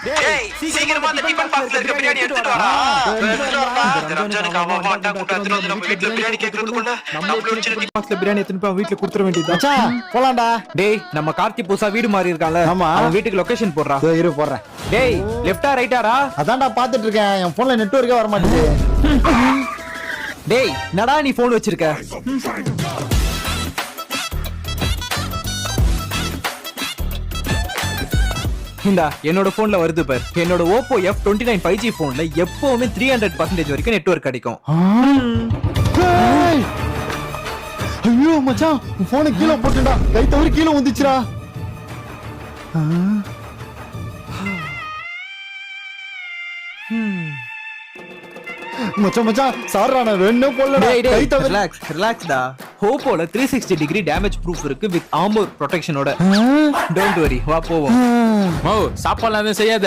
டேய் சீக்கிரமா அந்த டிபன் பாக்ஸ்ல இருக்க பிரியாணி எடுத்துட்டு வாடா. ரம்ஜானுக்கு அவன் மாட்டா கூட்டாத்துல வந்து நம்ம வீட்ல பிரியாணி கேக்குறதுக்குள்ள நம்மள ஒரு சின்ன பாக்ஸ்ல பிரியாணி எடுத்துட்டு போய் வீட்ல குடுத்துற வேண்டியது. மச்சான் போலாம்டா. டேய் நம்ம கார்த்தி புதுசா வீடு மாறி இருக்கான்ல, ஆமா. அவன் வீட்டுக்கு லொகேஷன் போடுறா. இதோ இரு போடுறேன். டேய் லெஃப்டா ரைட்டாடா? அதான்டா பாத்துட்டு இருக்கேன். என் போன்ல நெட்வொர்க்கே வர மாட்டேங்குது. டேய் நடா நீ போன் வச்சிருக்க? இந்தா என்னோட போன்ல வருது பார். என்னோட Oppo F29 5G போன்ல எப்பவுமே 300% வரைக்கும் நெட்வொர்க் கிடைக்கும். ஏய்! ஐயோ மச்சான் உன் போனை கீழே போட்டுடா. கை தவறி கீழே வந்துச்சுடா. மச்சான் மச்சான் சாரிடா நான் வேணும்னே போடலடா. டேய் கை டேய் தவறி ரிலாக்ஸ்டா. Oppoல 360 டிகிரி டேமேஜ் ப்ரூஃப் இருக்கு வித் ஆர்மர் ப்ரொடெக்ஷனோட. டோன்ட் வரி வா போவோம். சாப்பாடுலாம் எதுவும் செய்யாத.